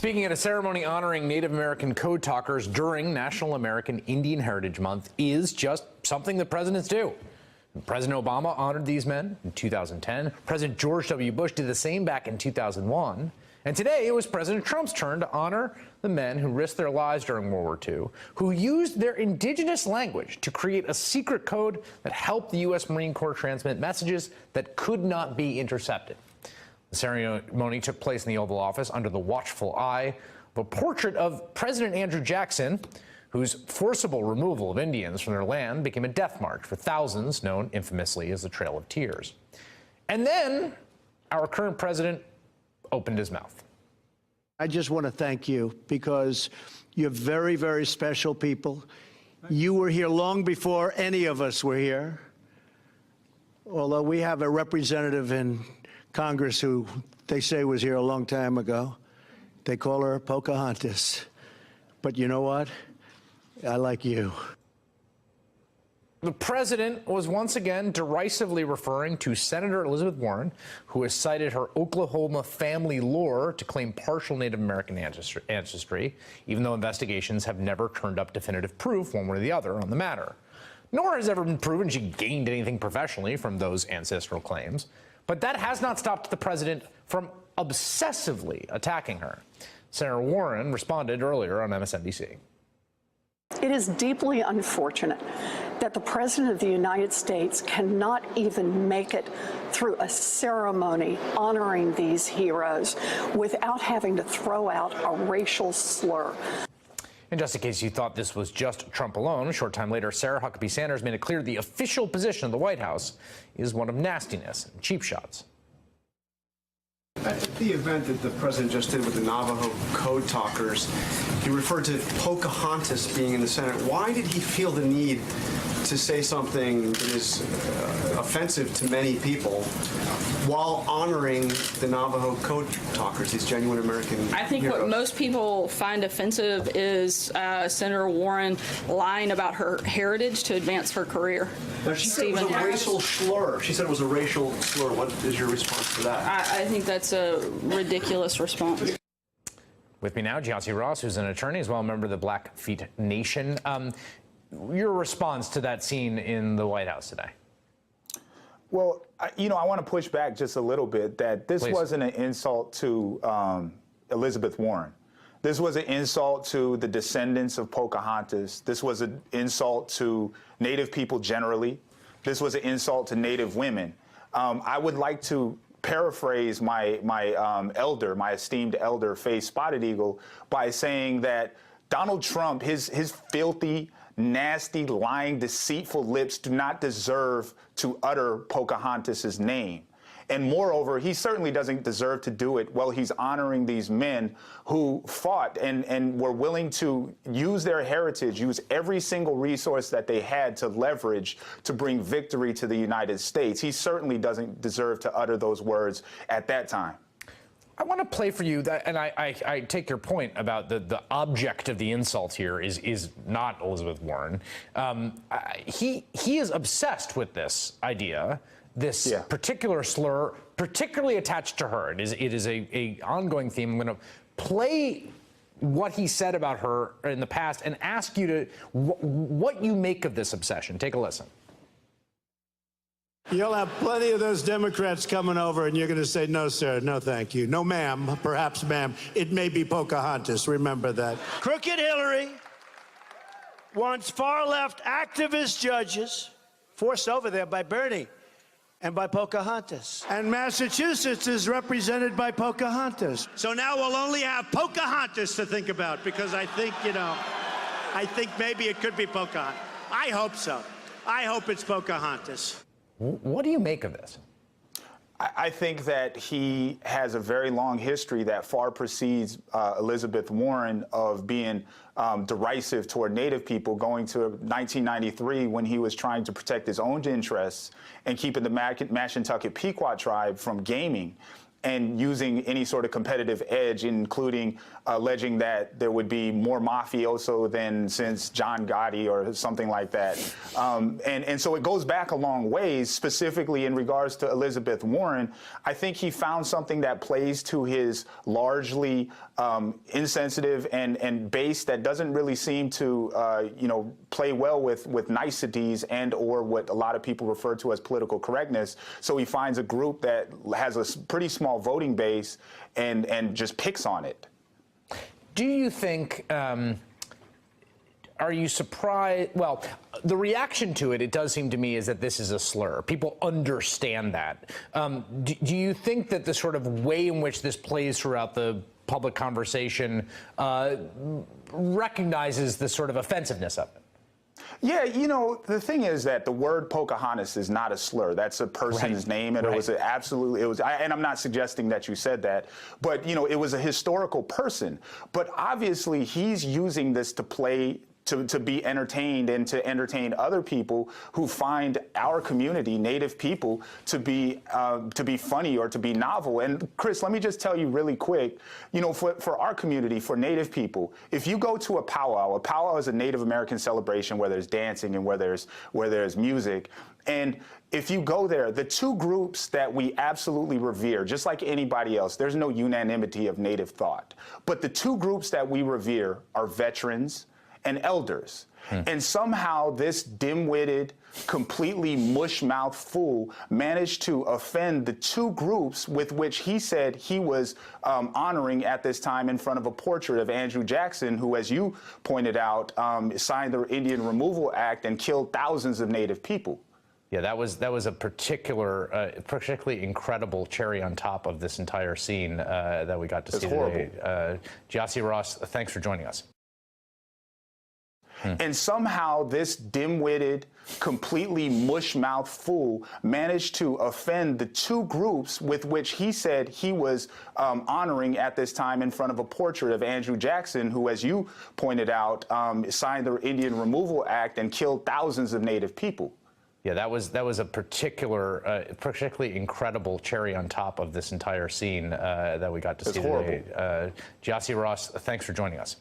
Speaking at a ceremony honoring Native American code talkers during National American Indian Heritage Month is just something that presidents do. President Obama honored these men in 2010. President George W. Bush did the same back in 2001. And today it was President Trump's turn to honor the men who risked their lives during World War II, who used their indigenous language to create a secret code that helped the U.S. Marine Corps transmit messages that could not be intercepted. The ceremony took place in the Oval Office under the watchful eye of a portrait of President Andrew Jackson, whose forcible removal of Indians from their land became a death march for thousands, known infamously as the Trail of Tears. And then our current president opened his mouth. I just want to thank you because you're very, very special people. You were here long before any of us were here. Although we have a representative in Congress who they say was here a long time ago. They call her Pocahontas. But you know what? I like you. The president was once again derisively referring to Senator Elizabeth Warren, who has cited her Oklahoma family lore to claim partial Native American ancestry, even though investigations have never turned up definitive proof one way or the other on the matter. Nor has ever been proven she gained anything professionally from those ancestral claims. But that has not stopped the president from obsessively attacking her. Senator Warren responded earlier on MSNBC. It is deeply unfortunate that the President of the United States cannot even make it through a ceremony honoring these heroes without having to throw out a racial slur. And just in case you thought this was just Trump alone, a short time later, Sarah Huckabee Sanders made it clear the official position of the White House is one of nastiness and cheap shots. At the event that the president just did with the Navajo code talkers, he referred to Pocahontas being in the Senate. Why did he feel the need to say something that is offensive to many people while honoring the Navajo code talkers, these genuine American I think heroes? What most people find offensive is Senator Warren lying about her heritage to advance her career. Now, she said it was a racial slur. She said it was a racial slur. What is your response to that? I think that's a ridiculous response. With me now, Giassi Ross, who's an attorney, as well a member of the Blackfeet Nation. Your response to that scene in the White House today? Well, I want to push back just a little bit that this wasn't an insult to Elizabeth Warren. This was an insult to the descendants of Pocahontas. This was an insult to Native people generally. This was an insult to Native women. I would like to paraphrase my elder, my esteemed elder, Faye Spotted Eagle, by saying that Donald Trump, his filthy, nasty, lying, deceitful lips do not deserve to utter Pocahontas' name. And moreover, he certainly doesn't deserve to do it while he's honoring these men who fought and were willing to use their heritage, use every single resource that they had to leverage to bring victory to the United States. He certainly doesn't deserve to utter those words at that time. I want to play for you that, and I take your point about the object of the insult here is not Elizabeth Warren. He is obsessed with this idea, this particular slur, particularly attached to her. It is a ongoing theme. I'm going to play what he said about her in the past and ask you to what you make of this obsession. Take a listen. You'll have plenty of those Democrats coming over, and you're going to say, no, sir, no, thank you. No, ma'am, perhaps, ma'am. It may be Pocahontas. Remember that. Crooked Hillary wants far-left activist judges forced over there by Bernie and by Pocahontas. And Massachusetts is represented by Pocahontas. So now we'll only have Pocahontas to think about, because I think, I think maybe it could be Pocahontas. I hope so. I hope it's Pocahontas. What do you make of this? I think that he has a very long history that far precedes Elizabeth Warren of being derisive toward Native people, going to 1993 when he was trying to protect his own interests and keeping the Mashantucket Pequot tribe from gaming and using any sort of competitive edge, including alleging that there would be more mafioso than since John Gotti or something like that. And so it goes back a long ways, specifically in regards to Elizabeth Warren. I think he found something that plays to his largely insensitive and base that doesn't really seem to, play well with niceties and or what a lot of people refer to as political correctness. So he finds a group that has a pretty small voting base and just picks on it. Do you think, are you surprised? Well, the reaction to it does seem to me, is that this is a slur. People understand that. Do you think that the sort of way in which this plays throughout the public conversation recognizes the sort of offensiveness of it? Yeah, the thing is that the word Pocahontas is not a slur. That's a person's name, and it was and I'm not suggesting that you said that, but, it was a historical person. But obviously, he's using this to play to be entertained and to entertain other people who find our community, Native people, to be funny or to be novel. And Chris, let me just tell you really quick, for our community, for Native people, if you go to a powwow is a Native American celebration where there's dancing and where there's music. And if you go there, the two groups that we absolutely revere, just like anybody else, there's no unanimity of Native thought. But the two groups that we revere are veterans and elders. And somehow this dim-witted, completely mush-mouthed fool managed to offend the two groups with which he said he was honoring at this time in front of a portrait of Andrew Jackson, who, as you pointed out, signed the Indian Removal Act and killed thousands of Native people. Yeah, that was a particularly incredible cherry on top of this entire scene that we got to see today. Jassy Ross, thanks for joining us. And somehow this dim-witted, completely mush-mouthed fool managed to offend the two groups with which he said he was honoring at this time in front of a portrait of Andrew Jackson, who, as you pointed out, signed the Indian Removal Act and killed thousands of Native people. Yeah, that was a particularly incredible cherry on top of this entire scene that we got to see today. Jassy Ross, thanks for joining us.